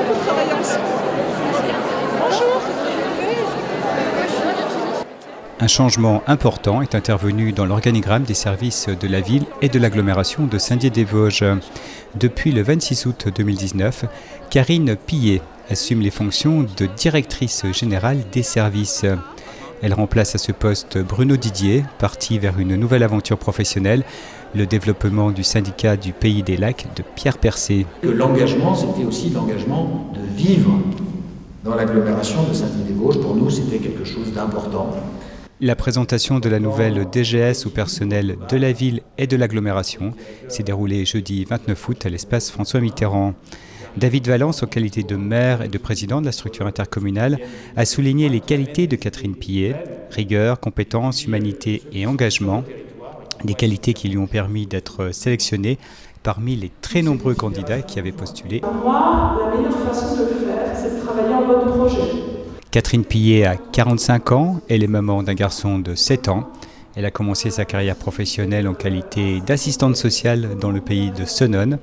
beaucoup travailler ensemble. Bonjour. Un changement important est intervenu dans l'organigramme des services de la ville et de l'agglomération de Saint-Dié-des-Vosges. Depuis le 26 août 2019, Karine Pillet assume les fonctions de directrice générale des services. Elle remplace à ce poste Bruno Didier, parti vers une nouvelle aventure professionnelle, le développement du syndicat du Pays des Lacs de Pierre Percé. L'engagement, c'était aussi l'engagement de vivre dans l'agglomération de Saint-Dié-des-Vosges. Pour nous, c'était quelque chose d'important. La présentation de la nouvelle DGS au personnel de la ville et de l'agglomération s'est déroulée jeudi 29 août à l'espace François Mitterrand. David Valence, en qualité de maire et de président de la structure intercommunale, a souligné les qualités de Catherine Pillet, rigueur, compétence, humanité et engagement, des qualités qui lui ont permis d'être sélectionnée parmi les très nombreux candidats qui avaient postulé. Pour moi, la meilleure façon de le faire, c'est de travailler en mode projet. Catherine Pillet a 45 ans, elle est maman d'un garçon de 7 ans. Elle a commencé sa carrière professionnelle en qualité d'assistante sociale dans le pays de Senones.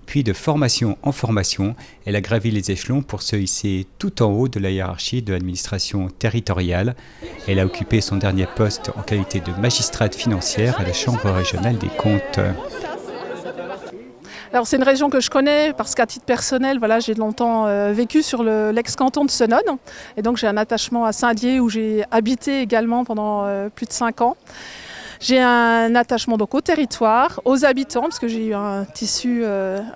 Puis de formation en formation, elle a gravi les échelons pour se hisser tout en haut de la hiérarchie de l'administration territoriale. Elle a occupé son dernier poste en qualité de magistrate financière à la Chambre régionale des comptes. Alors c'est une région que je connais parce qu'à titre personnel, voilà, j'ai longtemps vécu sur l'ex-canton de Senones. Et donc j'ai un attachement à Saint-Dié où j'ai habité également pendant plus de 5 ans. J'ai un attachement donc au territoire, aux habitants, parce que j'ai eu un tissu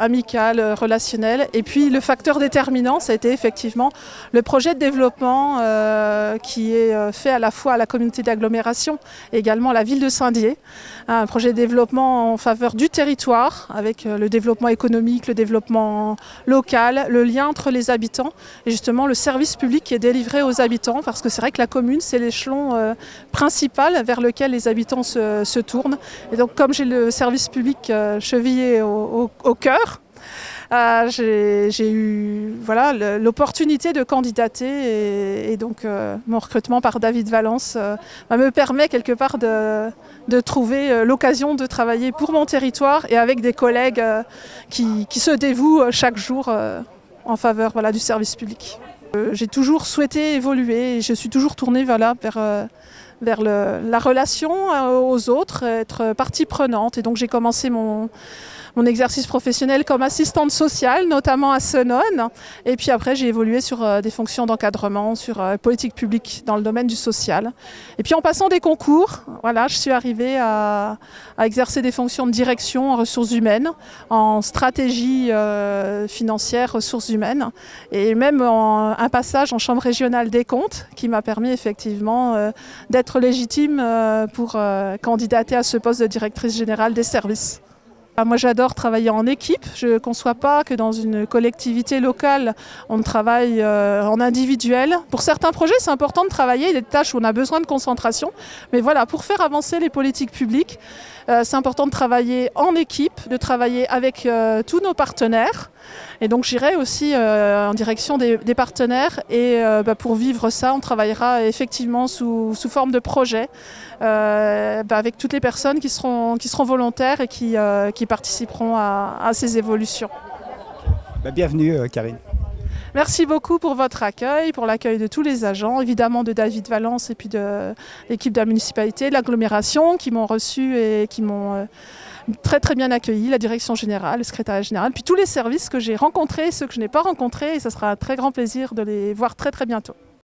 amical, relationnel. Et puis le facteur déterminant, ça a été effectivement le projet de développement qui est fait à la fois à la communauté d'agglomération et également à la ville de Saint-Dié. Un projet de développement en faveur du territoire, avec le développement économique, le développement local, le lien entre les habitants et justement le service public qui est délivré aux habitants, parce que c'est vrai que la commune, c'est l'échelon principal vers lequel les habitants se tournent. Et donc comme j'ai le service public chevillé au cœur, j'ai eu voilà, l'opportunité de candidater et donc mon recrutement par David Valence me permet quelque part de trouver l'occasion de travailler pour mon territoire et avec des collègues qui se dévouent chaque jour en faveur voilà, du service public. J'ai toujours souhaité évoluer et je suis toujours tournée voilà, vers la relation aux autres, être partie prenante. Et donc j'ai commencé mon exercice professionnel comme assistante sociale, notamment à Senones. Et puis après, j'ai évolué sur des fonctions d'encadrement, sur politique publique dans le domaine du social. Et puis en passant des concours, voilà, je suis arrivée à exercer des fonctions de direction en ressources humaines, en stratégie financière, ressources humaines, et même un passage en chambre régionale des comptes qui m'a permis effectivement d'être légitime pour candidater à ce poste de directrice générale des services. Moi j'adore travailler en équipe, je ne conçois pas que dans une collectivité locale on travaille en individuel. Pour certains projets c'est important de travailler, il y a des tâches où on a besoin de concentration, mais voilà, pour faire avancer les politiques publiques, c'est important de travailler en équipe, de travailler avec tous nos partenaires. Et donc j'irai aussi en direction des partenaires et pour vivre ça on travaillera effectivement sous forme de projet avec toutes les personnes qui seront volontaires et qui participeront à ces évolutions. Bienvenue Karine. Merci beaucoup pour votre accueil, pour l'accueil de tous les agents, évidemment de David Valence et puis de l'équipe de la municipalité, de l'agglomération qui m'ont reçu et qui m'ont très très bien accueilli, la direction générale, le secrétariat général, puis tous les services que j'ai rencontrés, ceux que je n'ai pas rencontrés, et ce sera un très grand plaisir de les voir très très bientôt.